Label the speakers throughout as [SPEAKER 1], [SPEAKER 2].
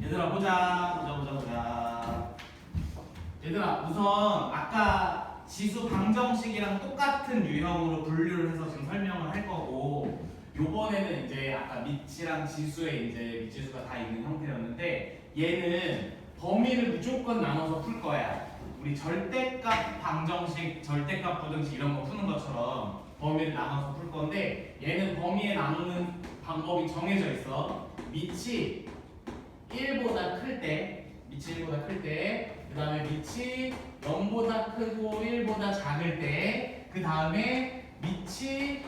[SPEAKER 1] 얘들아 보자. 얘들아 우선 아까 지수 방정식이랑 똑같은 유형으로 분류를 해서 지금 설명을 할 거고, 요번에는 이제 아까 미치랑 지수에 이제 미지수가 다 있는 형태였는데 얘는 범위를 무조건 나눠서 풀 거야. 우리 절대값 방정식, 절대값 부등식 이런 거 푸는 것처럼 범위를 나눠서 풀 건데, 얘는 범위에 나누는 방법이 정해져 있어. 밑이 1보다 클 때, 그 다음에 밑이 0보다 크고 1보다 작을 때, 그 다음에 밑이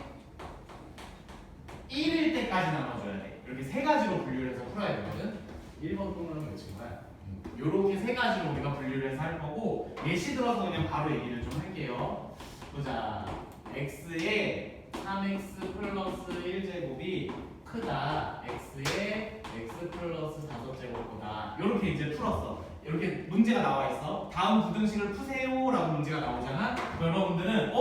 [SPEAKER 1] 1일 때까지 나눠줘야 돼. 이렇게 세 가지로 분류를 해서 풀어야 되거든. 1번 동그라미 외친 거야. 요렇게 세 가지로 우리가 분류를 해서 할 거고, 예시 들어서 그냥 바로 얘기를 좀 할게요. 보자. x에 3x 플러스 1제곱이 크다. x에 x 플러스 5제곱보다. 요렇게 이제 풀었어. 이렇게 문제가 나와 있어. 다음 부등식을 푸세요라고 문제가 나오잖아. 그럼 여러분들은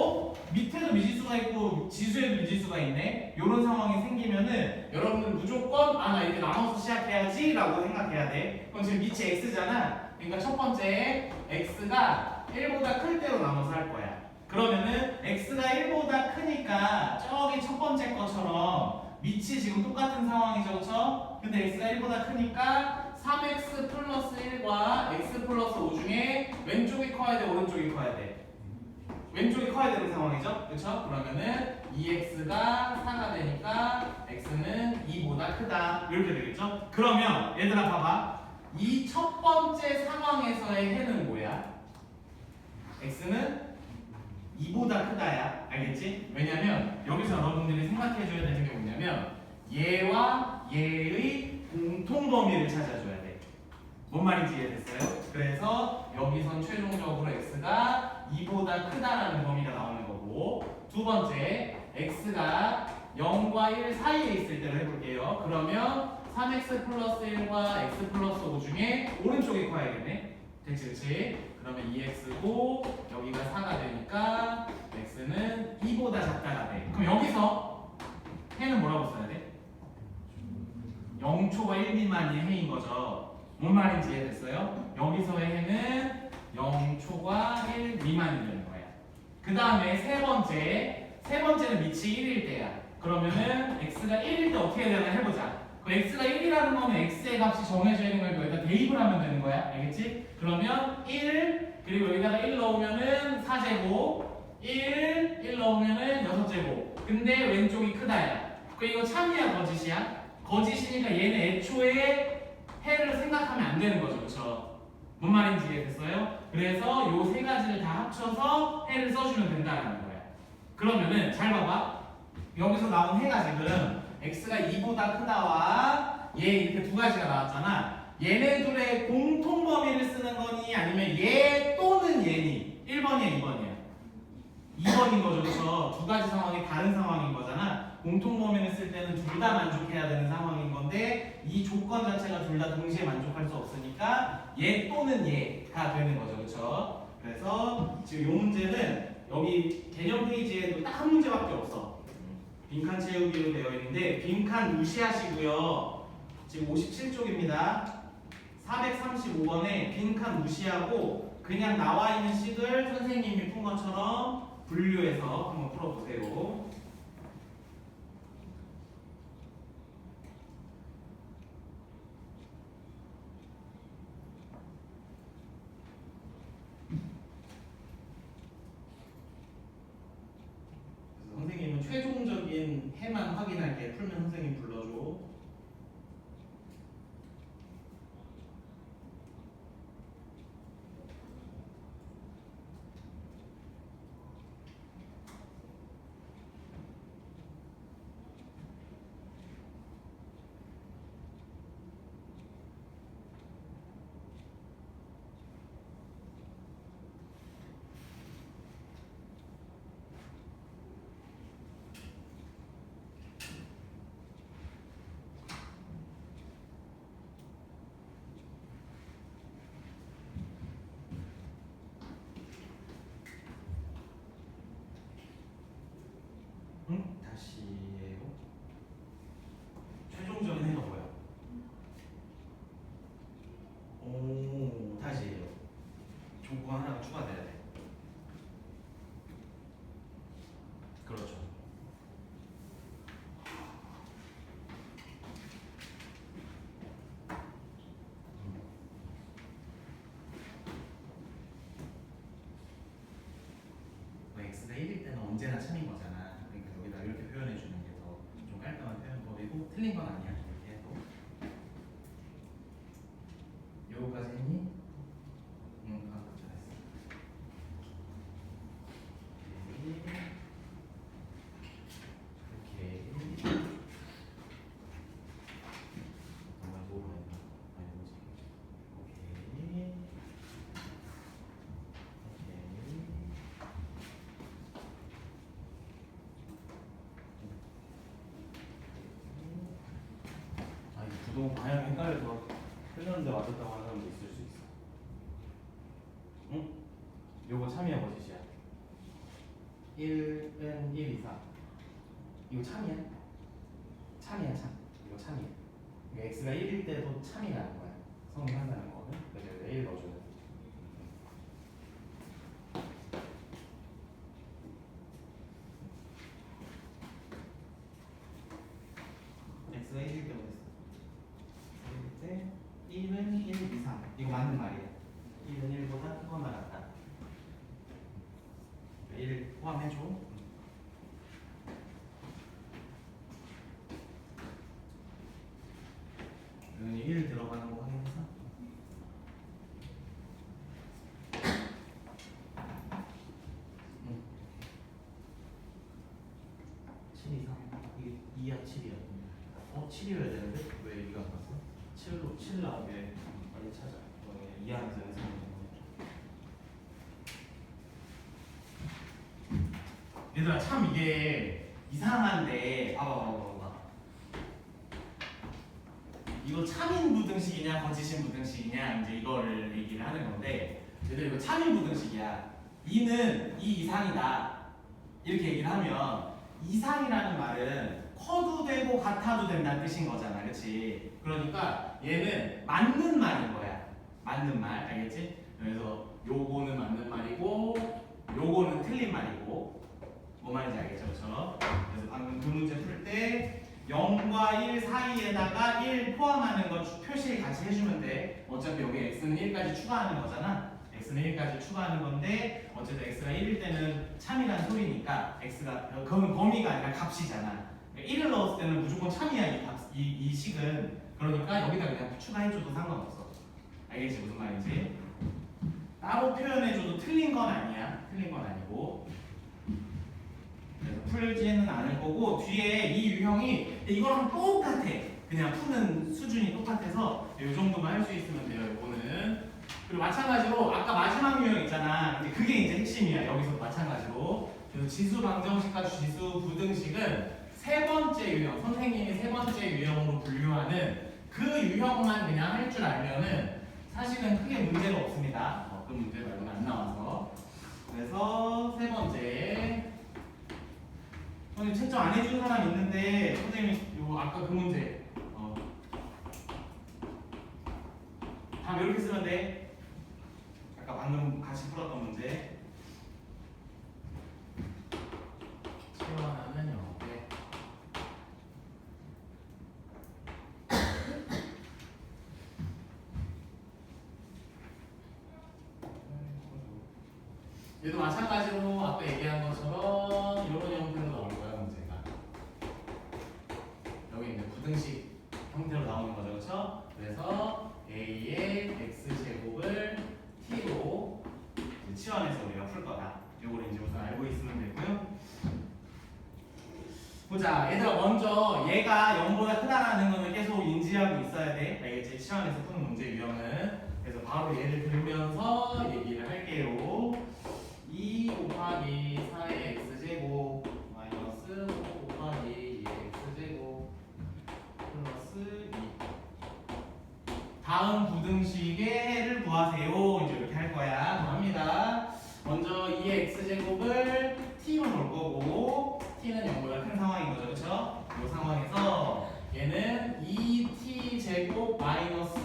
[SPEAKER 1] 밑에도 미지수가 있고 지수에도 미지수가 있네. 이런 상황이 생기면은 여러분들은 무조건 나 이렇게 나눠서 시작해야지 라고 생각해야 돼. 그럼 지금 밑이 x잖아. 그러니까 첫 번째 x가 1보다 클 때로 나눠서 할 거야. 그러면은 x가 1보다 크니까 저기 첫 번째 것처럼 밑이 지금 똑같은 상황이죠, 그렇죠? 근데 x가 1보다 크니까 3x 플러스 1과 x 플러스 5 중에 왼쪽이 커야 돼, 오른쪽이 커야 돼? 왼쪽이 커야 되는 상황이죠, 그렇죠? 그러면은 2x가 4가 되니까 x는 2보다 크다, 이렇게 되겠죠? 그러면 얘들아 봐봐, 이 첫 번째 상황에서의 해는 뭐야? x는 2보다 크다야. 알겠지? 왜냐면 여기서 여러분들이 생각해줘야 되는 게 뭐냐면 얘와 얘의 공통 범위를 찾아줘야 돼. 뭔 말인지 이해됐어요? 그래서 여기선 최종적으로 x가 2보다 크다라는 범위가 나오는 거고, 두 번째 x가 0과 1 사이에 있을 때로 해볼게요. 그러면 3x 플러스 1과 x 플러스 5 중에 오른쪽이 커야겠네. 그치? 그러면 2x고 여기가 4가 되니까 x는 2보다 작다가 돼. 그럼 여기서 해는 뭐라고 써야 돼? 0초가 1 미만이 해인 거죠. 뭔 말인지 이해됐어요? 여기서의 해는 0초가 1 미만이 되는 거야. 그 다음에 세 번째는 밑이 1일 때야. 그러면은 x가 1일 때 어떻게 되나 해보자. 그 x가 1이라는 거는 x의 값이 정해져 있는 걸 여기다 대입을 하면 되는 거야. 알겠지? 그러면 1, 그리고 여기다가 1 넣으면은 4제곱, 1 넣으면은 6제곱. 근데 왼쪽이 크다야. 그 이거 참이야, 거짓이야? 거짓이니까 얘는 애초에 해를 생각하면 안 되는 거죠. 그쵸? 뭔 말인지 이해됐어요? 그래서 요 세 가지를 다 합쳐서 해를 써주면 된다는 거야. 그러면은 잘 봐봐. 여기서 나온 해가 지금 x가 2보다 크다와 얘 이렇게 두 가지가 나왔잖아. 얘네들의 공통 범위를 쓰는 거니 아니면 얘 또는 얘니? 1번이야, 2번이야? 2번인 거죠, 그렇죠? 두 가지 상황이 다른 상황인 거잖아. 공통 범위를 쓸 때는 둘 다 만족해야 되는 상황인 건데 이 조건 자체가 둘 다 동시에 만족할 수 없으니까 얘 또는 얘가 되는 거죠, 그렇죠? 그래서 지금 이 문제는 여기 개념 페이지에도 딱 한 문제밖에 없어. 빈칸 채우기로 되어 있는데 빈칸 무시하시고요. 지금 57쪽입니다. 435번에 빈칸 무시하고 그냥 나와 있는 식을 선생님이 푼 것처럼 분류해서 한번 풀어보세요. 선생님은 최종적인 해만 확인할게. 풀면 선생님 불러줘. 다시 해요. 최종적인 해가 뭐야? 분류해야 참인 거잖아. 그러니까 여기다 이렇게 표현해 주는 게 더 좀 깔끔한 표현법이고 틀린 건 아니야. 이렇게 해도. 요거까지 했니? 잘했어. 오케이. 정말 모르겠다. 아니 뭐지? 오케이. 아, 이 부동 방향 헷갈려서 틀렸는데 맞았다고 하는 사람도 있을 수 있어. 응? 요거 참이야 거짓이야? 1은 1 이상. 이거 참이야? 참이야 참. 이거 참이야. 그러니까 x가 1일 때도 참이라는 거야. 성립한다는 거는. 그래서 여기다 1 넣어주는. x가 1일 때 어딨어? 1일 때 1은 1 이상. 이거 맞는 말이야. 1은 1보다 크거나 같다. 1 포함해줘. 1 들어가는 거 확인해서. 응. 7 이상. 이게 2야 7이야. 7이어야 되는데 왜 이거 안 났어? 7로 7 나오게 빨리 찾아. 이 안에서 연습하는 거. 얘들아 참 이게 이상한데 봐봐. 이거 참인 부등식이냐 거짓인 부등식이냐 이제 이거를 얘기를 하는 건데 얘들 이거 참인 부등식이야. 2는 2 이상이다 이렇게 얘기를 하면 이상이라는 말은 커도 되고 같아도 된다는 뜻인 거잖아, 그렇지? 그러니까 얘는 맞는 말인 거야. 맞는 말, 알겠지? 그래서 요거는 맞는 말이고 요거는 틀린 말이고 뭐 말인지 알겠죠, 그렇죠? 그래서 방금 그 문제 풀 때 0과 1 사이에다가 1 포함하는 거 표시 같이 해주면 돼. 어차피 여기 x는 1까지 추가하는 거잖아. x는 1까지 추가하는 건데 어쨌든 x가 1일 때는 참이라는 소리니까 x가 그건 범위가 아니라 값이잖아. 1을 넣었을 때는 무조건 참이야 이 식은. 그러니까 여기다 그냥 추가해줘도 상관없어. 알겠지 무슨 말인지? 따로 표현해줘도 틀린 건 아니야. 틀린 건 아니고. 그래서 풀지는 않을 거고 뒤에 이 유형이 이거랑 똑같아. 그냥 푸는 수준이 똑같아서 이 정도만 할 수 있으면 돼요. 이거는. 그리고 마찬가지로 아까 마지막 유형 있잖아. 근데 그게 이제 핵심이야. 여기서 마찬가지로. 그래서 지수 방정식과 지수 부등식은 세 번째 유형, 선생님이 세 번째 유형으로 분류하는 그 유형만 그냥 할 줄 알면은 사실은 크게 문제가 없습니다. 그 문제 말고는 안 나와서. 그래서 세 번째. 선생님 채점 안 해준 사람 있는데 선생님이 요 아까 그 문제 다음 이렇게 쓰면 돼. 아까 방금 같이 풀었던 문제. 치환하는 영역에 얘도 마찬가지로 아까 얘기한 것처럼 이런 형태로 나올 거야 문제가. 여기 이제 부등식 형태로 나오는 거죠, 그렇죠? 그래서 a의 x제곱을 t로 치환해서 우리가 풀 거다. 요거를 이제 우선 알고 있으면 되고요. 보자, 얘들아 먼저 얘가 0보다 크다라는 거는 계속 인지하고 있어야 돼. 알겠지? 치환해서 푸는 문제 유형은. 그래서 바로 얘를 들면서 얘기를 할게요. 2 곱하기 4의 x제곱 마이너스 5 곱하기 2의 x제곱 플러스 2. 다음 부등식의 해를 구하세요. 이제 이렇게 할 거야. 그럼 합니다. 먼저 2의 x제곱을 t로 놓을 거고 t는 0보다 큰 상황인 거죠, 그렇죠? 이 상황에서 얘는 2t 제곱 마이너스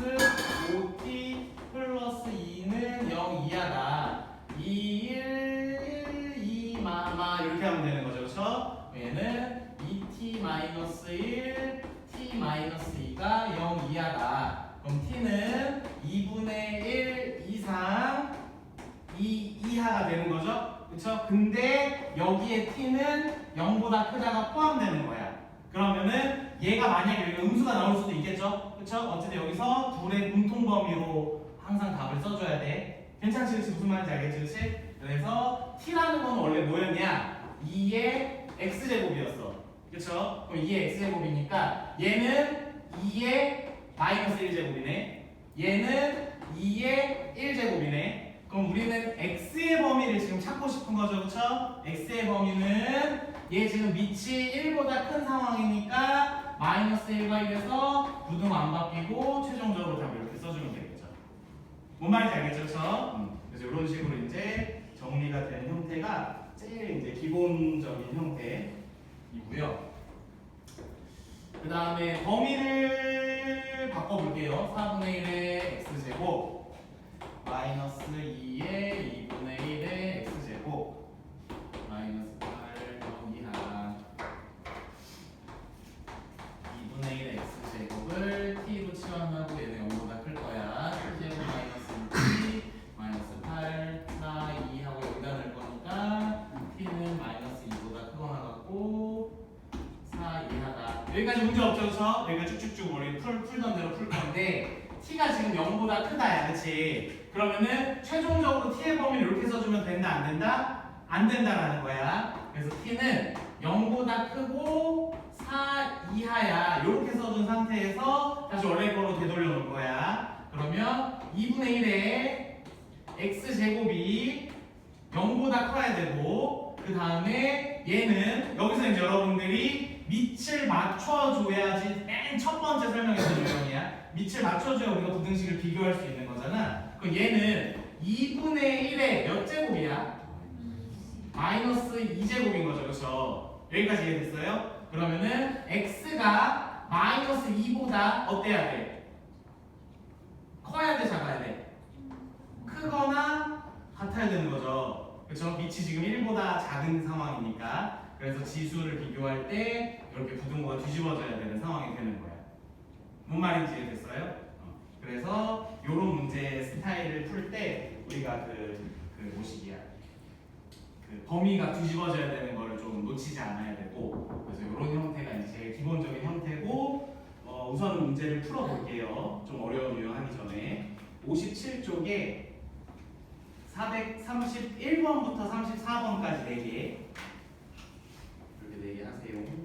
[SPEAKER 1] 5t 플러스 2는 0 이하다. 2, 1, 2, 마마 이렇게 하면 되는 거죠, 그렇죠? 얘는 2t 마이너스 1, t 마이너스 2가 0 이하다. 그럼 t는 2분의 1 이상 2 이하가 되는 거죠? 그쵸? 근데 여기에 t는 0보다 크다가 포함되는 거야. 그러면은 얘가 만약에 여기 음수가 나올 수도 있겠죠? 그쵸? 어쨌든 여기서 둘의 공통 범위로 항상 답을 써줘야 돼. 괜찮지? 그치? 무슨 말인지 알겠지? 그치? 그래서 t라는 건 원래 뭐였냐? 2의 x제곱이었어. 그쵸? 그럼 2의 x제곱이니까 얘는 2의 마이너스 1제곱이네. 얘는 2의 1제곱이네. 그럼 우리는 x의 범위를 지금 찾고 싶은 거죠, 그쵸? x의 범위는 얘 지금 밑이 1보다 큰 상황이니까 마이너스 1과 1에서 부등 안 바뀌고 최종적으로 답을 이렇게 써주면 되겠죠. 뭔 말인지 알겠죠, 그쵸? 그래서 이런 식으로 이제 정리가 된 형태가 제일 이제 기본적인 형태이고요. 그 다음에 범위를 바꿔볼게요. 4분의 1의 x제곱 마이너스 2의 2분의 1의 x제곱 마이너스 8 이하 2분의 1의 x제곱을 t로 치환하고 얘는 0보다 클 거야. t제곱 마이너스 2t 마이너스 8 4 2 하고 여기다 넣을 거니까 t는 마이너스 2보다 크거나 같고 4 이하다. 여기까지 문제 없죠, 그쵸? 여기가 쭉쭉쭉 우리 풀던 대로 풀 건데 t가 지금 0보다 크다야, 그치? 그러면은 최종적으로 t의 범위를 이렇게 써주면 된다, 안 된다? 안 된다라는 거야. 그래서 t는 0보다 크고 4 이하야. 이렇게 써준 상태에서 다시 원래 거로 되돌려 놓을 거야. 그러면 2분의 1의 x제곱이 0보다 커야 되고 그 다음에 얘는 여기서 이제 여러분들이 밑을 맞춰줘야지 맨 첫 번째 설명했던 유형이야. 밑을 맞춰줘야 우리가 부등식을 비교할 수 있는 거잖아. 그럼 얘는 2분의 1의 몇 제곱이야? 마이너스 2제곱인 거죠, 그렇죠? 여기까지 이해됐어요? 그러면은 x가 마이너스 2보다 어때야 돼? 커야 돼, 작아야 돼? 크거나 같아야 되는 거죠. 그렇죠? 밑이 지금 1보다 작은 상황이니까. 그래서 지수를 비교할 때 이렇게 부등호가 뒤집어져야 되는 상황이 되는 거야. 뭔 말인지 이해됐어요? 그래서 이런 문제 스타일을 풀 때 우리가 뭐시기야? 그 범위가 뒤집어져야 되는 거를 좀 놓치지 않아야 되고, 그래서 이런 형태가 이제 제일 기본적인 형태고, 우선 문제를 풀어볼게요. 좀 어려운 유형 하기 전에 57쪽에 431번부터 34번까지 4개 이렇게 4개 하세요.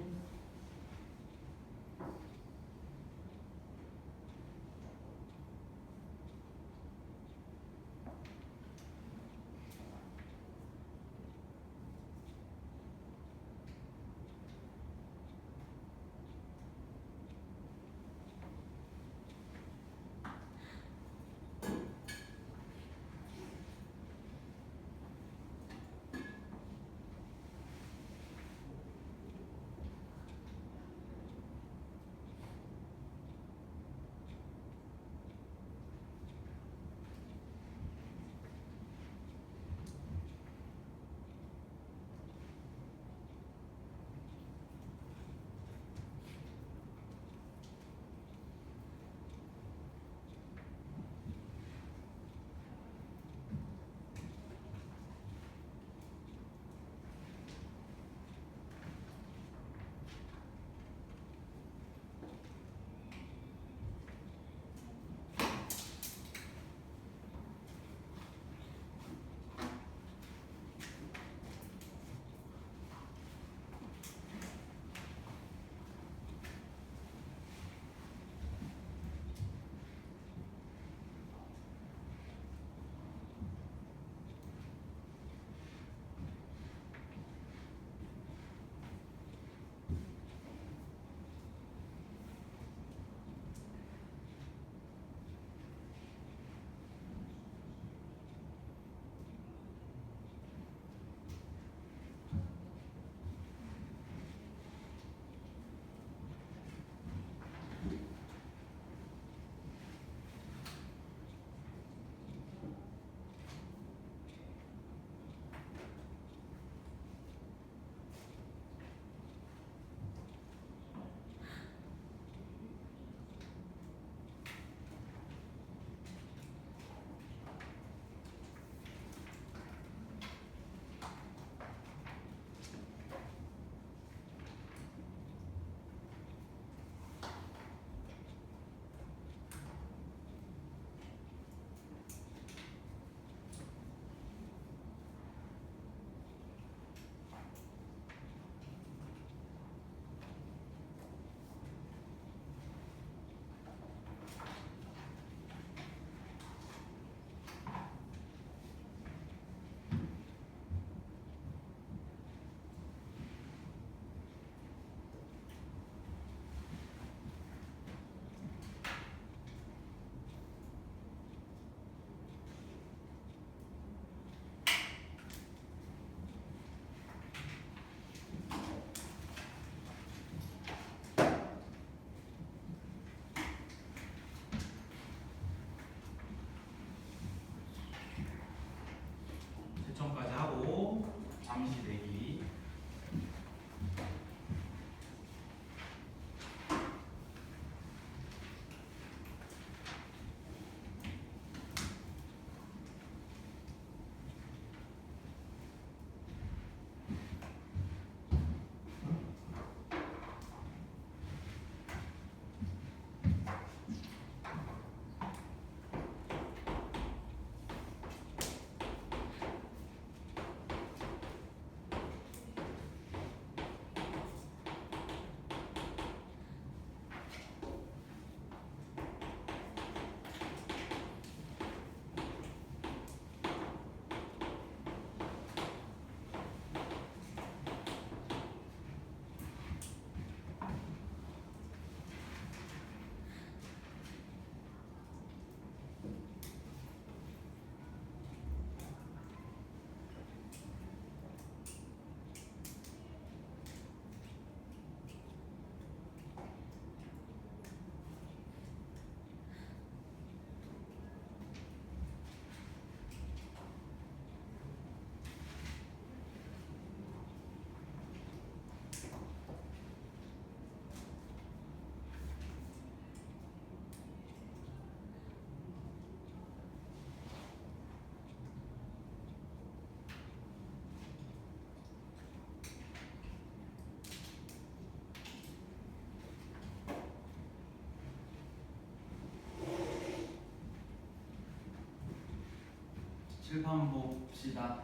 [SPEAKER 2] 칠판 봅시다.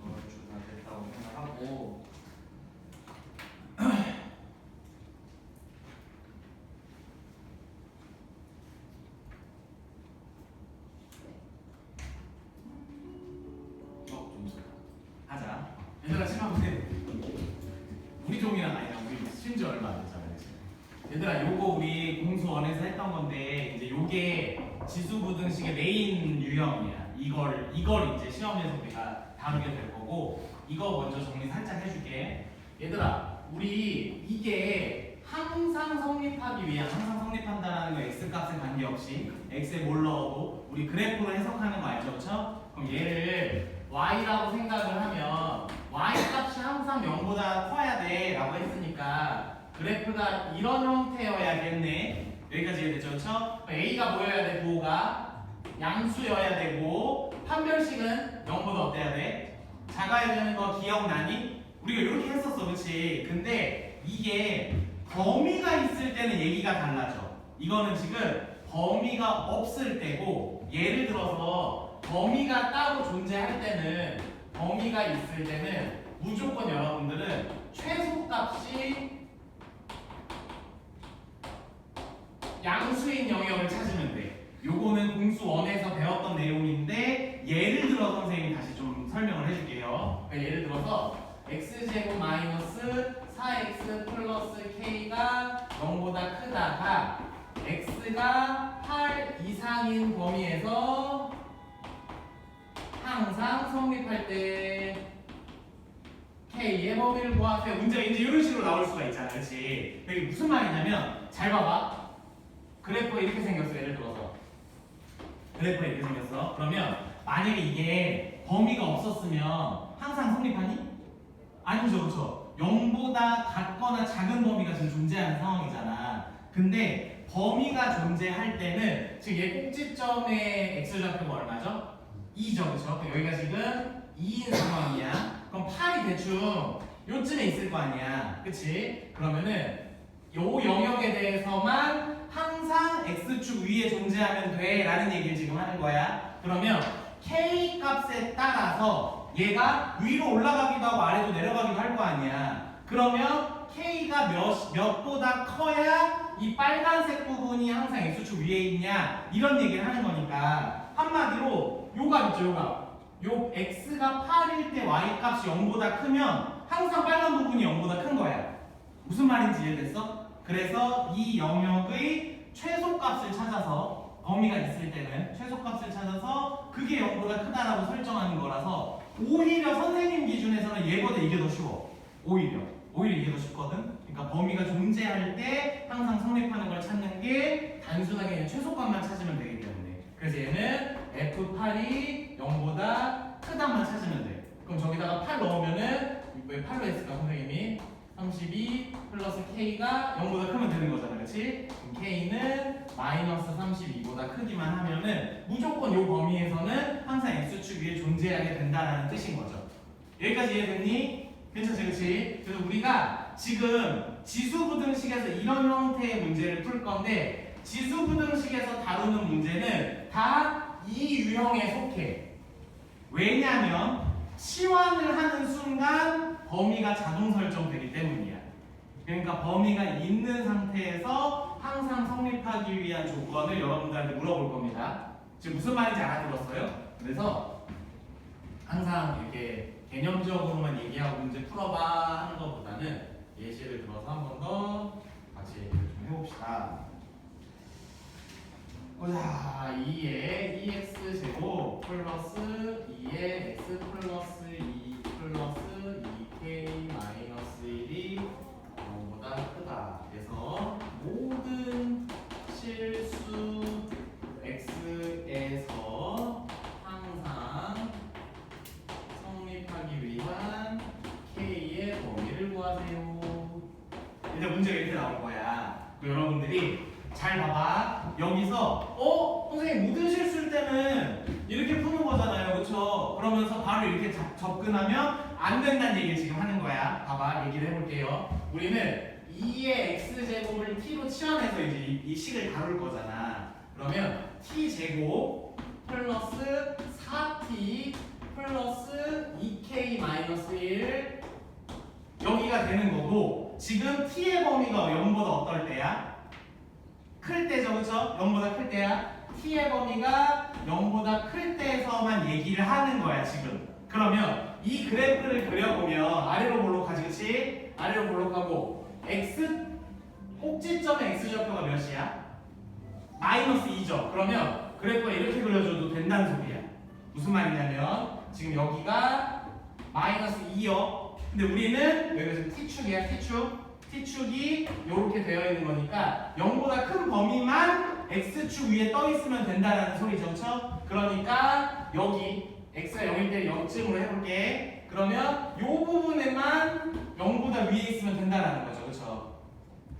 [SPEAKER 2] 얼추 다 됐다고 생각하고
[SPEAKER 1] 좀 하자. 얘들아 칠판 보세. 우리 종이랑 아니야. 우리 심지어 얼마 안 됐잖아. 얘들아 요거 우리 공수원에서 했던 건데 이제 요게 지수부등식의 메인 유형이야. 이걸 이제 시험에서 우리가 다루게 될 거고 이거 먼저 정리 살짝 해줄게. 얘들아 우리 이게 항상 성립하기 위한 항상 성립한다라는 거 x 값에 관계없이 x에 뭘 넣어도 우리 그래프로 해석하는 거 알죠, 그렇죠? 그럼 얘를 y라고 생각을 하면 y 값이 항상 0보다 커야 돼라고 했으니까 그래프가 이런 형태여야겠네. 여기까지 이해됐죠, 그렇죠? a가 뭐여야 돼? 부호가 양수여야 되고 판별식은 0보다 어때야 돼? 작아야 되는 거 기억나니? 우리가 이렇게 했었어, 그렇지? 근데 이게 범위가 있을 때는 얘기가 달라져. 이거는 지금 범위가 없을 때고 예를 들어서 범위가 따로 존재할 때는 범위가 있을 때는 무조건 여러분들은 최소값이 양수인 영역을 찾으면 돼. 요거는 공수 1에서 배웠던 내용인데 예를 들어 선생님이 다시 좀 설명을 해줄게요. 그러니까 예를 들어서 x제곱 마이너스 4x 플러스 k가 0보다 크다가 x가 8 이상인 범위에서 항상 성립할 때 k의 범위를 구하세요. 문제가 이제 이런 식으로 나올 수가 있잖아, 그렇지? 이게 무슨 말이냐면 잘 봐봐. 그래프가 이렇게 생겼어. 예를 들어서 그래프가 이렇게 생겼어. 그러면 만약에 이게 범위가 없었으면 항상 성립하니? 아니죠, 그렇죠? 0보다 같거나 작은 범위가 지금 존재하는 상황이잖아. 근데 범위가 존재할 때는 지금 얘 꼭지점의 x좌표가 얼마죠? 2죠, 그렇죠? 여기가 지금 2인 상황이야. 그럼 8이 대충 요쯤에 있을 거 아니야, 그치? 그러면은 요 영역에 대해서만 항상 x축 위에 존재하면 돼 라는 얘기를 지금 하는 거야. 그러면 k 값에 따라서 얘가 위로 올라가기도 하고 아래로 내려가기도 할 거 아니야. 그러면 k가 몇보다 커야 이 빨간색 부분이 항상 x축 위에 있냐 이런 얘기를 하는 거니까 한마디로 요 값 있죠, 요 값. 요 x가 8일 때 y 값이 0보다 크면 항상 빨간 부분이 0보다 큰 거야. 무슨 말인지 이해됐어? 그래서 이 영역의 최소값을 찾아서 범위가 있을 때는 최소값을 찾아서 그게 0보다 크다라고 설정하는 거라서 오히려 선생님 기준에서는 얘보다 이게 더 쉬워. 오히려 이게 더 쉽거든. 그러니까 범위가 존재할 때 항상 성립하는 걸 찾는 게 단순하게 그냥 최소값만 찾으면 되기 때문에. 그래서 얘는 F8이 0보다 크다만 찾으면 돼. 그럼 저기다가 8 넣으면은 왜 8로 했을까 선생님이? 32 플러스 k가 0보다 크면 되는 거잖아, 그렇지? k는 마이너스 32보다 크기만 하면은 무조건 이 범위에서는 항상 x축 위에 존재하게 된다라는 뜻인 거죠. 여기까지 이해됐니? 괜찮지, 그렇지? 그래서 우리가 지금 지수부등식에서 이런 형태의 문제를 풀 건데 지수부등식에서 다루는 문제는 다 이 유형에 속해. 왜냐하면 치환을 하는 순간 범위가 자동 설정되기 때문이야. 그러니까 범위가 있는 상태에서 항상 성립하기 위한 조건을 여러분들한테 물어볼 겁니다. 지금 무슨 말인지 알아들었어요? 그래서 항상 이렇게 개념적으로만 얘기하고 문제 풀어봐 하는 것보다는 예시를 들어서 한 번 더 같이 얘기를 좀 해봅시다. 자, 2의 2x 제곱 플러스 2의 x 플러스 2 플러스 2k 마이너스 1이 0보다 크다. 그래서 모든 실수 x에서 항상 성립하기 위한 k의 범위를 구하세요. 이제 문제가 이렇게 나올 거야. 여러분들이 잘 봐봐. 여기서 선생님 모든 실수일 때는 이렇게 푸는 거잖아요, 그렇죠? 그러면서 바로 이렇게 접근하면 안 된다는 얘기를 지금 하는 거야. 봐봐, 얘기를 해볼게요. 우리는 2의 x제곱을 t로 치환해서 이제 이 식을 다룰 거잖아. 그러면 t제곱 플러스 4t 플러스 2k 마이너스 1 여기가 되는 거고 지금 t의 범위가 0보다 어떨 때야? 클 때죠, 그쵸? 0보다 클 때야. t의 범위가 0보다 클 때에서만 얘기를 하는 거야, 지금. 그러면 이 그래프를 그려보면 아래로 볼록하지, 그치? 아래로 볼록하고 x 꼭지점의 x좌표가 몇이야? 마이너스 2죠. 그러면 그래프가 이렇게 그려줘도 된다는 소리야. 무슨 말이냐면 지금 여기가 마이너스 2요. 근데 우리는 여기가 지금 t축이야, t축이 이렇게 되어 있는 거니까 0보다 큰 범위만 x축 위에 떠 있으면 된다라는 소리죠, 그렇죠? 그러니까 여기 x가 0일 때 0쯤으로 해볼게. 그러면 이 부분에만 0보다 위에 있으면 된다라는 거죠, 그렇죠?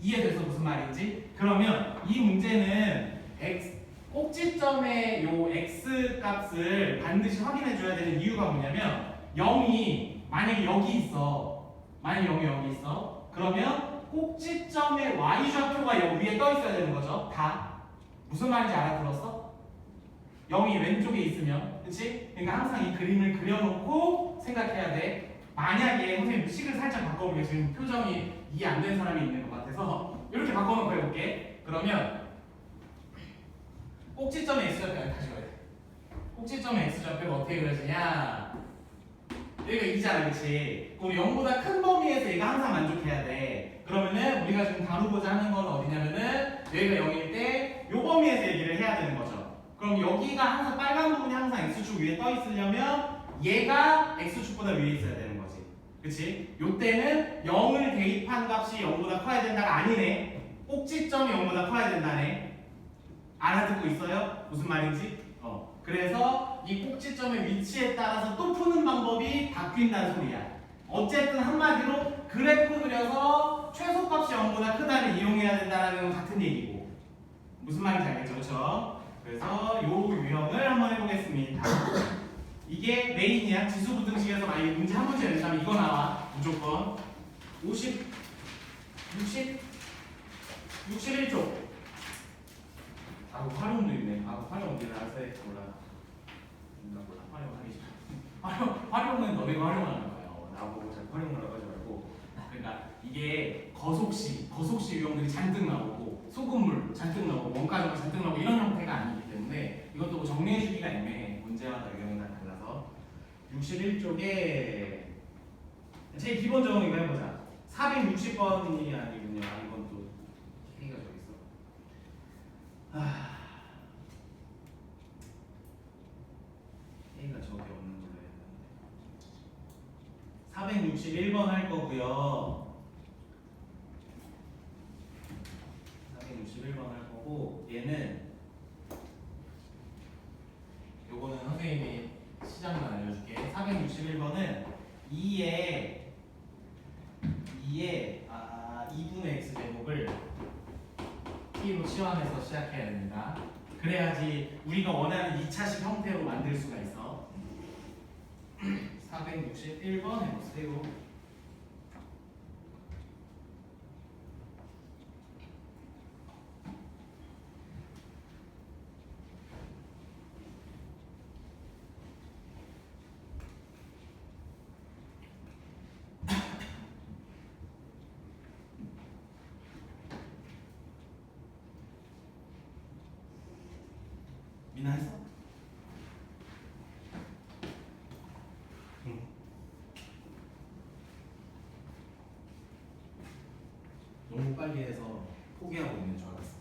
[SPEAKER 1] 이해돼서 무슨 말인지? 그러면 이 문제는 꼭지점의 요 x 값을 반드시 확인해 줘야 되는 이유가 뭐냐면 0이 만약에 여기 있어. 만약에 0이 여기 있어. 그러면 꼭지점의 y좌표가 여기 위에 떠 있어야 되는 거죠. 다. 무슨 말인지 알아들었어? 0이 왼쪽에 있으면, 그치? 그러니까 항상 이 그림을 그려놓고 생각해야 돼. 만약에 선생님 식을 살짝 바꿔볼게. 지금 표정이 이해 안 되는 사람이 있는 것 같아서 이렇게 바꿔놓고 해볼게. 그러면 꼭지점의 x좌표 다시 가야 돼. 꼭지점의 x좌표가 어떻게 그려지냐? 여기가 2잖아, 그치? 그럼 0보다 큰 범위에서 얘가 항상 만족해야 돼. 그러면은 우리가 지금 다루고자 하는 건 어디냐면은 여기가 0일 때 요 범위에서 얘기를 해야 되는 거죠. 그럼 여기가 항상 빨간 부분이 항상 x축 위에 떠 있으려면 얘가 x축보다 위에 있어야 되는 거지. 그치? 요때는 0을 대입한 값이 0보다 커야 된다가 아니네. 꼭지점이 0보다 커야 된다네. 알아듣고 있어요? 무슨 말인지? 그래서 이 꼭지점의 위치에 따라서 또 푸는 방법이 바뀐다는 소리야. 어쨌든 한마디로 그래프 그려서 최소값이 0보다 크다를 이용해야 된다는 건 같은 얘기고. 무슨 말인지 알겠죠? 그렇죠? 그래서 요 유형을 한번 해보겠습니다. 이게 메인이야. 지수부등식에서 만약에 문제 한 문제 낸다면 이거 나와. 무조건 61쪽. 활용도 있네. 활용 우리는 알아서 해. 몰라. 활용은 너네가 활용하는 거예요. 나보고 잘 활용을 하지 말고. 그러니까 이게 거속시 유형들이 잔뜩 나오고 소금물 잔뜩 나오고 원가주가 잔뜩 나오고 이런 형태가 아니기 때문에 이것도 뭐 정리해주기가 애매해. 문제마다 유형이 다 달라서 61쪽에 제일 기본적인 이거 해보자. 460번이 아니군요. 이건 또 K가 저기 있어. K가 저기 없는 걸로 했는데 461번 할 거고요. 461번 할 거고 얘는 요거는 선생님이 시작만 알려줄게. 461번은 2의 2분의 x 제곱을 t로 치환해서 시작해야 됩니다. 그래야지 우리가 원하는 2차식 형태로 만들 수가 있어. 461번 해보세요. 미나 했어? 응. 너무 빨리 해서 포기하고 있는 줄 알았어.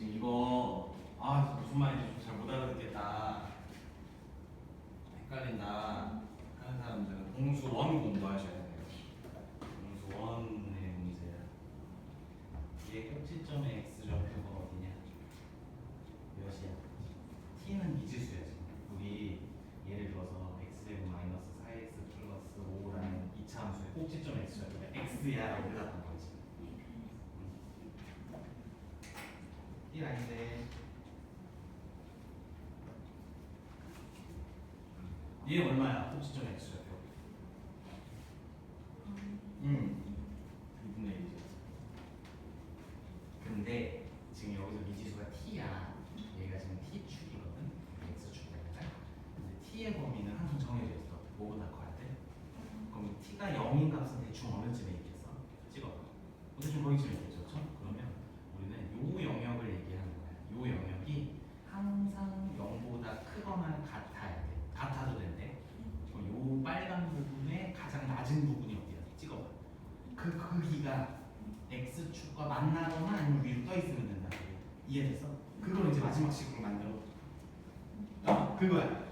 [SPEAKER 1] 지금 이거 무슨 말인지 잘 못 알아듣겠다. 헷갈린다 하는 사람들은 공수 원 공부하셔야 돼요. 공수 원의 문제야. 얘 꼭지점의 x 좌표가 어디냐? 몇이야? t는 미지수야 지금. 우리 예를 들어서 x제곱 마이너스 4x 플러스 5라는 이차 함수의 꼭지점 x 좌표가 x야라고 대답한 거지. 이 아닌데. 얘 얼마야? 꼭지점 x 좌표. 2분의 1이죠. 근데 지금 여기서 미지수가 t야. 얘가 지금 t축이거든. x축이잖아. 근데 t의 범위는 항상 정해져 있어. 뭐보다 커야 돼? 그럼 t가 0인 값은 대충 어느 쯤에 있겠어? 찍어봐. 대충 거기쯤에 있겠죠. 그렇죠? 그러면 우리는 요 영역을 얘기하는 거야. 요 영역이 항상 0보다 크거나 같아야 돼. 같아도 된대. 그럼 요 빨간 부분의 가장 낮은 부분이 어디야? 찍어봐. 그 크기가 x축과 만나거나 아니면 위로 떠 있으면 된다. 이해됐어? 그걸 이제 마지막 식으로 만들어. 그거야.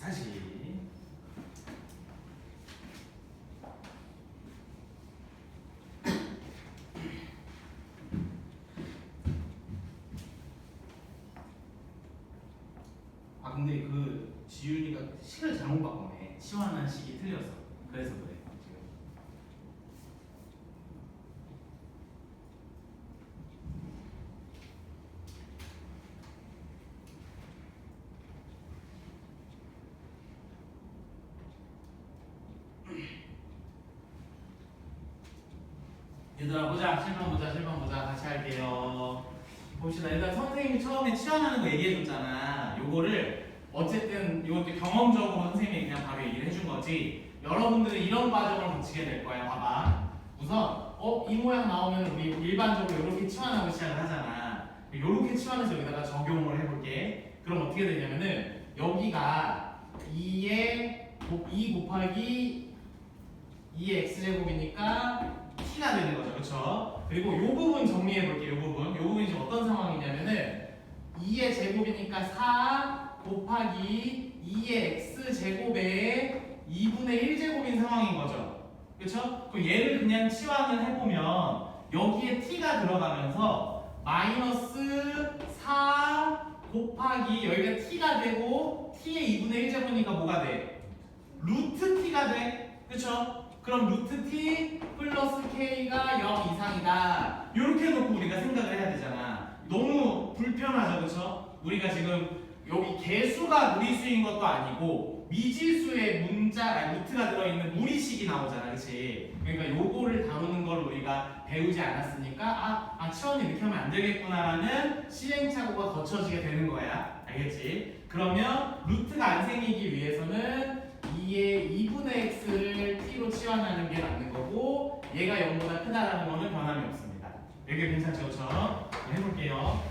[SPEAKER 1] 다시 근데 그 지윤이가 식을 잘못 바꾸네. 치환한 식이 틀렸어. 그래서 그래 지금. 얘들아 보자. 실판 보자. 같이 할게요. 봅시다. 일단 선생님이 처음에 치환하는 거 얘기해줬잖아. 요거를 어쨌든 이것도 경험적으로 선생님이 그냥 바로 얘기를 해준 거지. 여러분들은 이런 과정을 거치게 될 거야. 봐봐. 우선 이 모양 나오면 우리 일반적으로 이렇게 치환하고 시작을 하잖아. 이렇게 치환해서 여기다가 적용을 해볼게. 그럼 어떻게 되냐면은 여기가 2 곱하기 2의 x제곱이니까 t가 되는 거죠. 그렇죠? 그리고 이 부분 정리해 볼게요. 이 부분이 지금 어떤 상황이냐면은 2의 제곱이니까 4 곱하기 2의 x제곱에 2분의 1제곱인 상황인 거죠. 그렇죠? 그럼 얘를 그냥 치환을 해보면 여기에 t가 들어가면서 마이너스 4 곱하기 여기가 t가 되고 t의 2분의 1제곱이니까 뭐가 돼? 루트 t가 돼. 그렇죠? 그럼 루트 t 플러스 k가 0 이상이다. 이렇게 해놓고 우리가 생각을 해야 되잖아. 너무 불편하죠, 그렇죠? 우리가 지금 여기 개수가 무리수인 것도 아니고 미지수의 루트가 들어있는 무리식이 나오잖아, 그렇지? 그러니까 요거를 다루는 걸 우리가 배우지 않았으니까 치환이 이렇게 하면 안 되겠구나라는 시행착오가 거쳐지게 되는 거야, 알겠지? 그러면 루트가 안 생기기 위해서는 2의 2분의 x를 t로 치환하는 게 맞는 거고 얘가 0보다 크다라는 거는 변함이 없습니다. 여기 괜찮죠? 그렇죠? 해볼게요.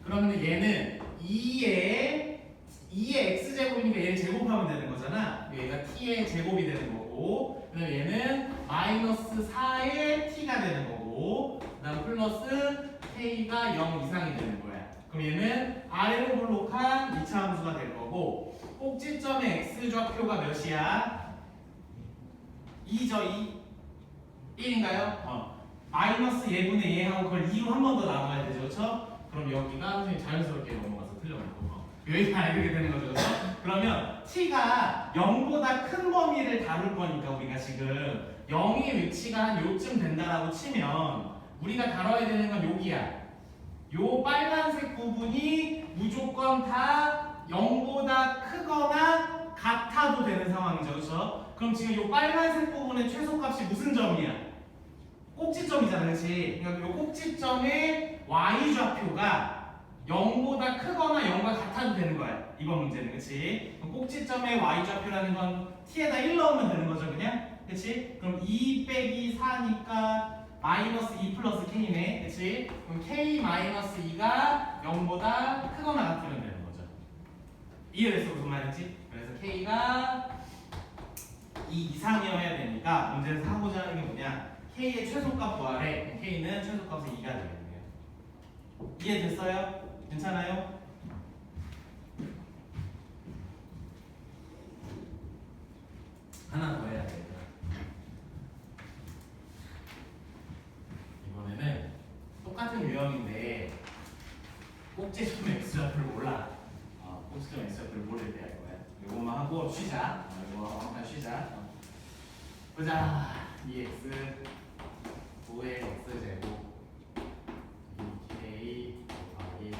[SPEAKER 1] 그러면 얘는 2의 x제곱이니까 얘를 제곱하면 되는 거잖아. 얘가 t의 제곱이 되는 거고 그다음 얘는 마이너스 4의 t가 되는 거고 그다음 플러스 k가 0 이상이 되는 거야. 그럼 얘는 아래로 볼록한 2차 함수가 될 거고 꼭지점의 x좌표가 몇이야? 2죠, 2? 1인가요? 마이너스 예분의 예 하고 그걸 2로 한 번 더 나눠야 되죠, 그렇죠? 그럼 여기가 선생님 자연스럽게 넘어가서 틀려놓고 여기가 이렇게 되는 거죠, 그렇죠? 그러면 t가 0보다 큰 범위를 다룰 거니까 우리가 지금 0의 위치가 한 요쯤 된다라고 치면 우리가 다뤄야 되는 건 여기야. 요 빨간색 부분이 무조건 다 0보다 크거나 같아도 되는 상황이죠, 그렇죠? 그럼 지금 요 빨간색 부분의 최소값이 무슨 점이야? 꼭지점이잖아, 그렇지? 그러니까 요 꼭지점의 y 좌표가 0보다 크거나 0과 같아도 되는 거야, 이번 문제는, 그렇지? 꼭지점의 y 좌표라는 건 t에다 1 넣으면 되는 거죠, 그냥, 그렇지? 그럼 2 빼기 4니까 마이너스 2 플러스 k네, 그렇지? 그럼 k 마이너스 2가 0보다 크거나 같으면 되는 거죠. 이해됐어, 무슨 말인지? 그래서 k가 2 이상이어야 되니까 문제에서 하고자 하는 게 뭐냐? k의 최소값 구하래. k는 최소값이 2가 되겠네요. 이해됐어요? 괜찮아요? 하나 더 해야 돼. 이번에는 똑같은 유형인데 꼭지점 x좌표를 몰라. 꼭지점 x좌표를 모를 때 할 거야. 이것만 하고 쉬자. 이거 한번 쉬자. 보자. 2x 9의 x제곱 2k 곱하기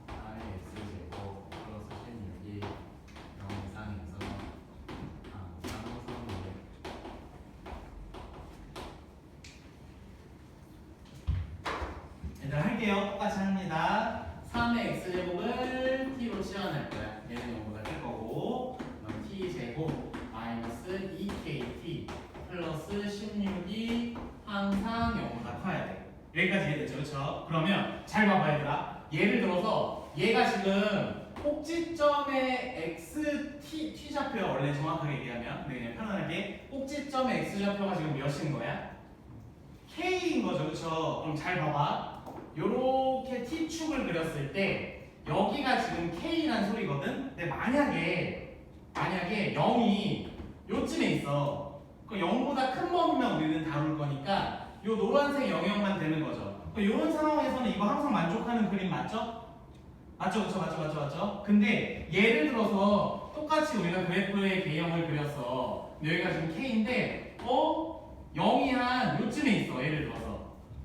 [SPEAKER 1] 4의 x제곱 플러스 16이 0 이상에서 항상 선을 일단 할게요. 똑같이 합니다. 3의 x제곱을 t로 치환할 거야. 얘는 0보다 클 거고 그럼 t제곱 마이너스 2kt 플러스 16이 항상 0보다 커야 돼. 여기까지 이해됐죠? 그렇죠? 그러면 잘 봐봐 얘들아. 예를 들어서 얘가 지금 꼭지점의 t좌표야. 원래 정확하게 얘기하면 근데 그냥 편안하게 꼭지점의 x좌표가 지금 몇인 거야? k인 거죠, 그렇죠? 그럼 잘 봐봐. 요렇게 t축을 그렸을 때 여기가 지금 k란 소리거든. 근데 만약에 0이 요쯤에 있어. 그 0보다 큰 범위만 우리는 다룰 거니까 요 노란색 영역만 되는 거죠. 이런 상황에서는 이거 항상 만족하는 그림 맞죠? 맞죠? 그쵸? 맞죠? 근데 예를 들어서 똑같이 우리가 그래프의 개형을 그렸어. 근데 여기가 지금 K인데 0이 한 요쯤에 있어. 예를 들어서.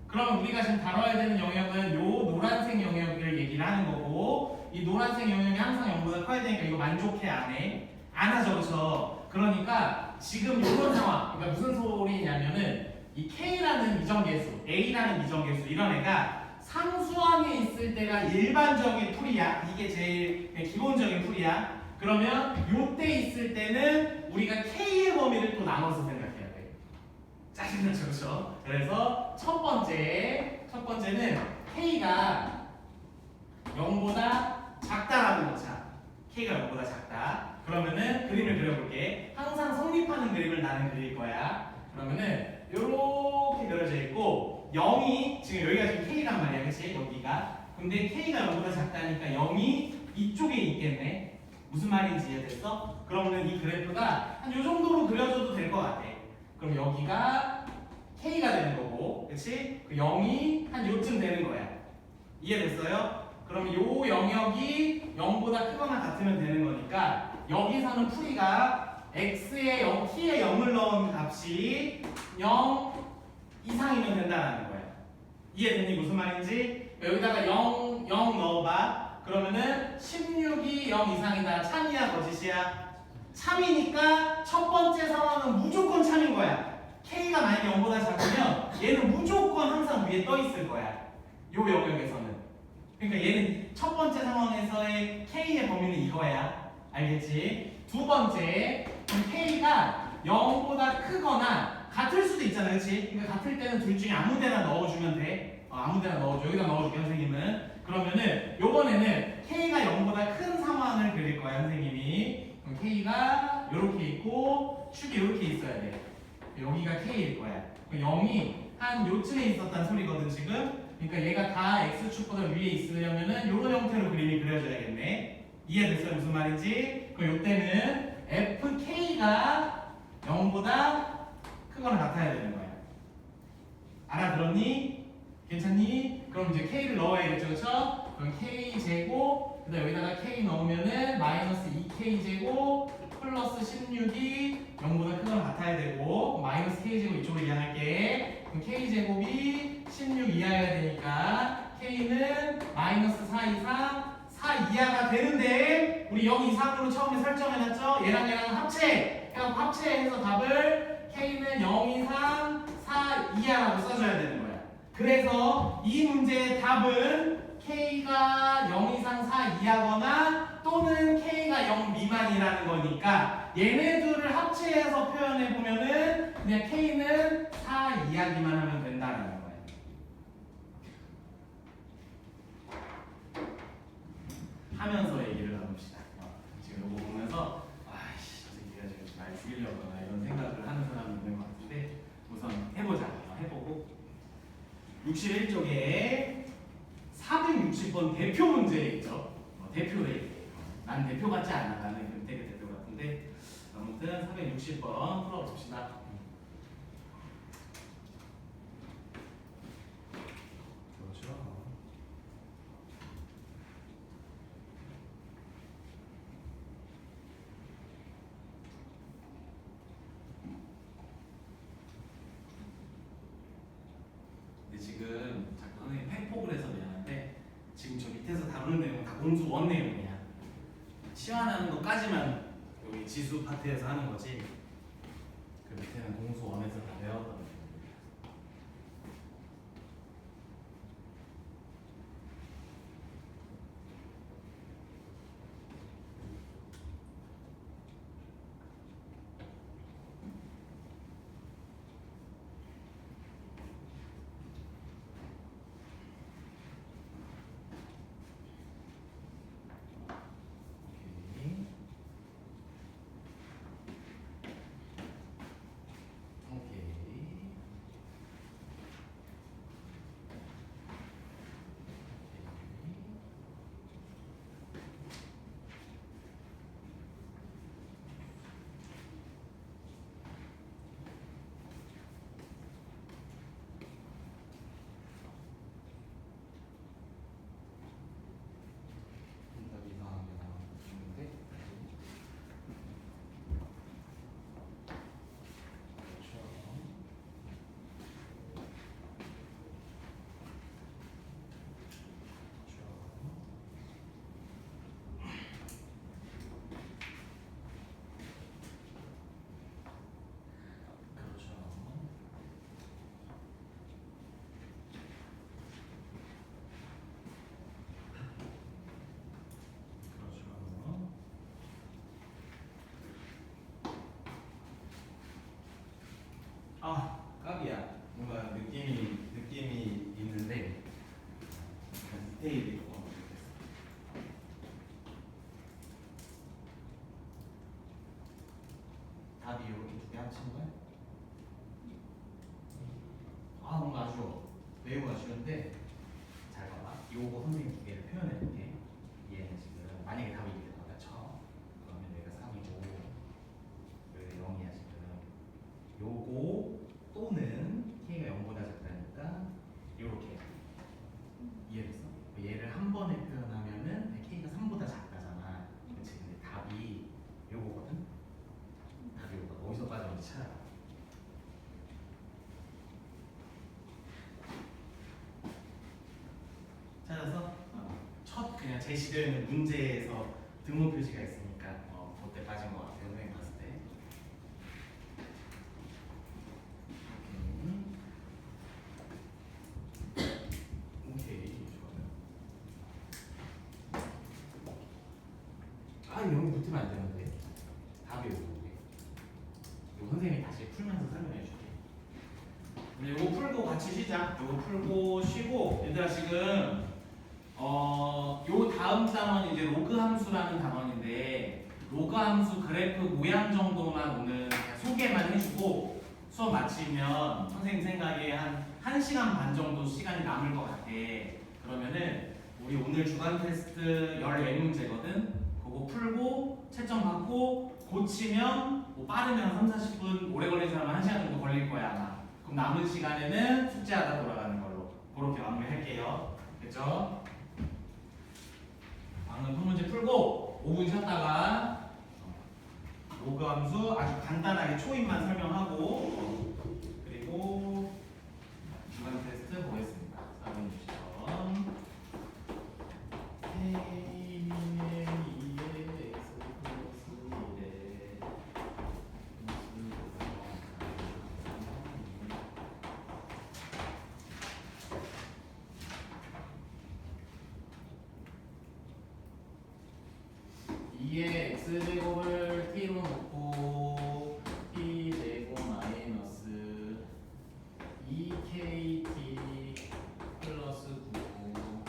[SPEAKER 1] 그러면 우리가 지금 다뤄야 되는 영역은 요 노란색 영역을 얘기를 하는 거고 이 노란색 영역이 항상 0보다 커야 되니까 이거 만족해 안 해? 안 하죠, 그쵸? 그러니까 지금 이런 상황, 그러니까 무슨 소리냐면은 이 K라는 이정계수, A라는 이정계수 이런 애가 상수항에 있을 때가 일반적인 풀이야. 이게 제일 기본적인 풀이야. 그러면 요때 있을 때는 우리가 K의 범위를 또 나눠서 생각해야 돼. 짜증나죠, 그렇죠? 그래서 첫 번째는 K가 0보다 작다라고 놓자. K가 0보다 작다. 그러면은 그림을 그려볼게. 항상 성립하는 그림을 나는 그릴 거야. 그러면은 요렇게 그려져 있고 0이 지금 여기가 지금 K란 말이야, 그치? 여기가. 근데 K가 0보다 작다니까 0이 이쪽에 있겠네. 무슨 말인지 이해됐어? 그러면 이 그래프가 한 요 정도로 그려줘도 될 것 같아. 그럼 여기가 K가 되는 거고, 그치? 그 0이 한 요쯤 되는 거야. 이해됐어요? 그럼 요 영역이 0보다 크거나 같으면 되는 거니까 여기서는 풀이가 x에 0, t에 0을 넣은 값이 0 이상이면 된다는 거야. 이해됐니? 무슨 말인지? 여기다가 0 넣어봐. 그러면은 16이 0 이상이다. 참이야, 거짓이야? 참이니까 첫 번째 상황은 무조건 참인 거야. k가 만약에 0보다 작으면 얘는 무조건 항상 위에 떠 있을 거야. 요 영역에서는. 그러니까 얘는 첫 번째 상황에서의 k의 범위는 이거야. 알겠지? 두 번째, k가 0보다 크거나 같을 수도 있잖아, 그렇지? 그러니까 같을 때는 둘 중에 아무 데나 넣어주면 돼. 아무 데나 넣어줘. 여기다 넣어줄게, 선생님은. 그러면은 요번에는 k가 0보다 큰 상황을 그릴 거야, 선생님이. 그럼 k가 이렇게 있고 축이 이렇게 있어야 돼. 여기가 k일 거야. 0이 한 요쯤에 있었단 소리거든, 지금. 그러니까 얘가 다 x축보다 위에 있으려면은 이런 형태로 그림이 그려져야겠네. 이해됐어요? 무슨 말인지? 그럼 이때는 fk가 0보다 크거나 같아야 되는 거야. 알아들었니? 괜찮니? 그럼 이제 K를 넣어야겠죠, 그렇죠? 그럼 K 제곱 그다음 여기다가 K 넣으면은 마이너스 2K 제곱 플러스 16이 0보다 크거나 같아야 되고 마이너스 K 제곱 이쪽으로 이항할게. 그럼 K 제곱이 16 이하여야 되니까 K는 마이너스 4 이상 4 이하가 되는데 우리 0 이상으로 처음에 설정해놨죠? 얘랑 합체! 그럼 합체해서 답을 K는 0 이상 4 이하라고 써줘야 되는 거야. 그래서 이 문제의 답은 K가 0 이상 4 이하거나 또는 K가 0 미만이라는 거니까 얘네 둘을 합체해서 표현해보면은 그냥 K는 4 이하기만 하면 된다는 거야. 하면서 얘기를 나눕시다. 지금 이거 보면서 아이씨 저 새끼가 지금 날 죽이려거나 이런 생각을 하는 사람이 있는 것 같은데 우선 해보자. 해보고 61쪽에 460번 대표 문제 있죠. 대표래. 난 대표 같지 않아. 나는 금태기 대표 같은데 아무튼 460번 풀어봅시다. 그렇죠. 지금 자꾸 선생님 팩폭을 해서 미안한데 지금 저 밑에서 다루는 내용은 다 공수 원 내용이야. 치환하는 것까지만 여기 지수 파트에서 하는 거지. 그 밑에는 공수 원에서 다 배웠던 내용입니다. 아, 깝이야. 뭔가 느낌이 있는데 디테일이 있고 답이 이렇게 두 개 합친 거야? 아, 뭔가 아쉬워. 매우 아쉬운데 잘 봐봐. 요거 선생님 두 개를 표현해 볼게. 얘는 지금 만약에 답이 이렇게 나왔다 쳐. 그러면 여기가 3이고 여기가 0이야 지금. 요거 또는 K가 0보다 작다니까 요렇게 이해됐어? 얘를 한 번에 표현하면은 K가 3보다 작다잖아. 그치? 근데 답이 요거거든? 답이 요거. 어디서 빠졌는지 찾아봐. 찾아서 첫 그냥 제시되어 있는 문제에서 등호 표시가 있으니까 그때 빠진 것 같아요. 선생님 봤을 때. 오케이 좋아요. 아 여기 붙으면 안 되는데 답이 요거. 이거 선생님이 다시 풀면서 설명해 줄게. 근데 요거 풀고 같이 쉬자. 요거 풀고 쉬고 얘들아 지금 요 다음 단원이 이제 로그 함수라는 단원인데 로그 함수 그래프 모양 정도만 오늘 소개만 해주고 수업 마치면 선생님 생각에 한 1시간 반 정도 시간이 남을 것 같아. 그러면은 우리 오늘 주간 테스트 14문제거든. 그거 풀고 채점 받고 고치면 뭐 빠르면 3, 40분 오래 걸리는 사람은 1시간 정도 걸릴 거야 아마. 그럼 남은 시간에는 숙제하다 돌아가는 걸로 그렇게 마무리할게요. 됐죠? 방금 통문제 풀고 5분 쉬었다가 로그 함수 아주 간단하게 초입만 설명하고 그리고 중간 테스트 보겠습니다. 4번 주시죠. 의 x제곱을 t로 놓고 t제곱 마이너스 2kt 플러스 9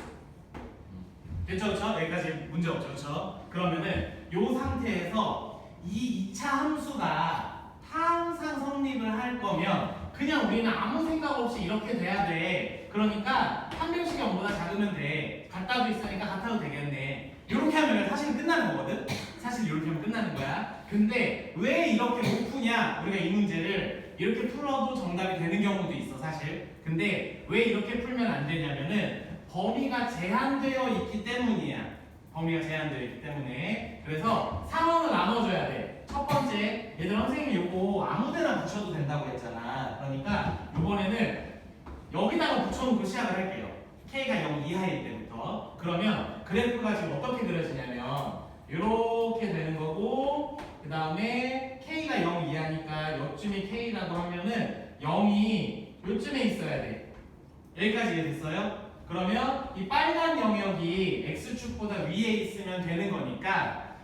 [SPEAKER 1] 됐죠? 그렇죠? 여기까지 문제 없죠? 그렇죠? 그러면은 이 상태에서 이 2차 함수가 항상 성립을 할 거면 그냥 우리는 아무 생각 없이 이렇게 돼야 돼. 그러니까 한 명씩이 0보다 작으면 돼. 같다도 있으니까 같아도 되겠네. 이렇게 하면 사실은 끝나는 거거든? 사실 이렇게 하면 끝나는 거야. 근데 왜 이렇게 못 푸냐? 우리가 이 문제를 이렇게 풀어도 정답이 되는 경우도 있어, 사실. 근데 왜 이렇게 풀면 안 되냐면은 범위가 제한되어 있기 때문이야. 범위가 제한되어 있기 때문에. 그래서 상황을 나눠줘야 돼. 첫 번째, 얘들아 선생님이 요거 아무데나 붙여도 된다고 했잖아. 그러니까 이번에는 여기다가 붙여놓고 시작을 할게요. K가 0 이하일 때부터. 그러면 그래프가 지금 어떻게 그려지냐면 이렇게 되는 거고 그 다음에 K가 0 이하니까 요쯤이 K라고 하면은 0이 요쯤에 있어야 돼. 여기까지 이해됐어요? 그러면 이 빨간 영역이 X축보다 위에 있으면 되는 거니까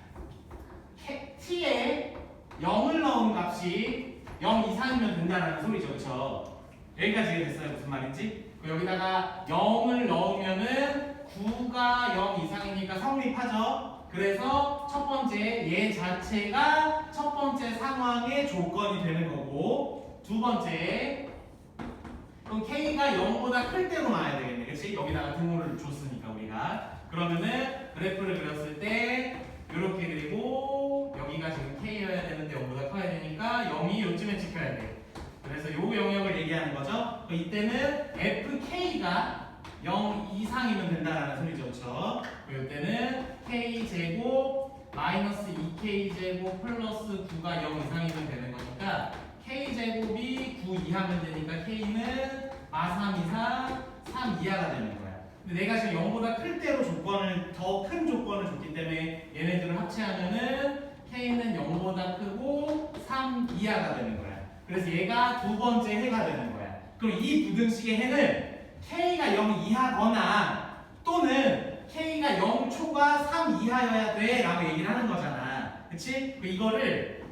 [SPEAKER 1] T에 0을 넣은 값이 0 이상이면 된다는 소리죠. 그렇죠? 여기까지 이해됐어요? 무슨 말인지? 여기다가 0을 넣으면은 9가 0 이상이니까 성립하죠. 그래서 첫 번째 얘 자체가 첫 번째 상황의 조건이 되는 거고 두 번째 그럼 K가 0보다 클 때로 놔야 되겠네. 그치? 여기다가 등호를 줬으니까 우리가 그러면은 그래프를 그렸을 때 이렇게 그리고 여기가 지금 K여야 되는데 0보다 커야 되니까 0이 요쯤에 찍혀야 돼. 그래서 요 영역을 얘기하는 거죠. 이때는 FK가 0 이상이면 된다는 소리죠. 그렇죠? 이때는 K제곱 마이너스 2K제곱 플러스 9가 0 이상이면 되는 거니까 K제곱이 9 이하면 되니까 K는 마3 이상 3 이하가 되는 거야. 근데 내가 지금 0보다 클 때로 조건을 더 큰 조건을 줬기 때문에 얘네들을 합치하면은 K는 0보다 크고 3 이하가 되는 거야. 그래서 얘가 두 번째 해가 되는 거야. 그럼 이 부등식의 해는 K가 0 이하거나 또는 K가 0 초과 3 이하여야 돼 라고 얘기를 하는 거잖아. 그치? 이거를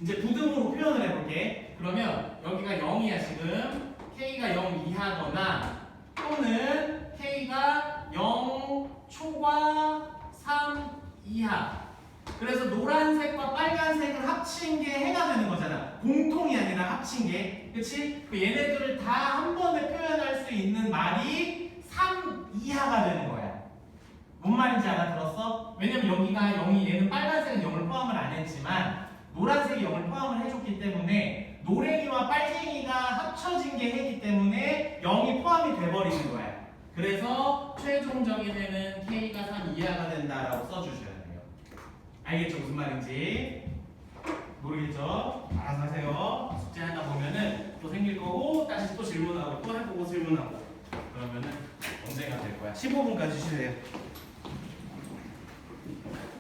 [SPEAKER 1] 이제 부등으로 표현을 해볼게. 그러면 여기가 0이야 지금. K가 0 이하거나 또는 K가 0 초과 3 이하. 그래서 노란색과 빨간색을 합친 게 해가 되는 거잖아. 공통이 아니라 합친 게. 그치? 얘네들을 다 한 번에 표현할 수 있는 말이 3 이하가 되는 거야. 뭔 말인지 알아들었어? 왜냐면 여기가 0이 얘는 빨간색은 0을 포함을 안 했지만 노란색이 0을 포함을 해줬기 때문에 노랭이와 빨갱이가 합쳐진 게 해기 때문에 0이 포함이 돼버리는 거야. 그래서 최종적인 해는 K가 3 이하가 된다라고 써주셔야 돼요. 알겠죠? 무슨 말인지? 모르겠죠? 알아서 하세요. 숙제하다 보면은 또 생길 거고 다시 또 질문하고 또 해보고 질문하고 그러면은 언젠가 될 거야. 15분까지 쉬세요.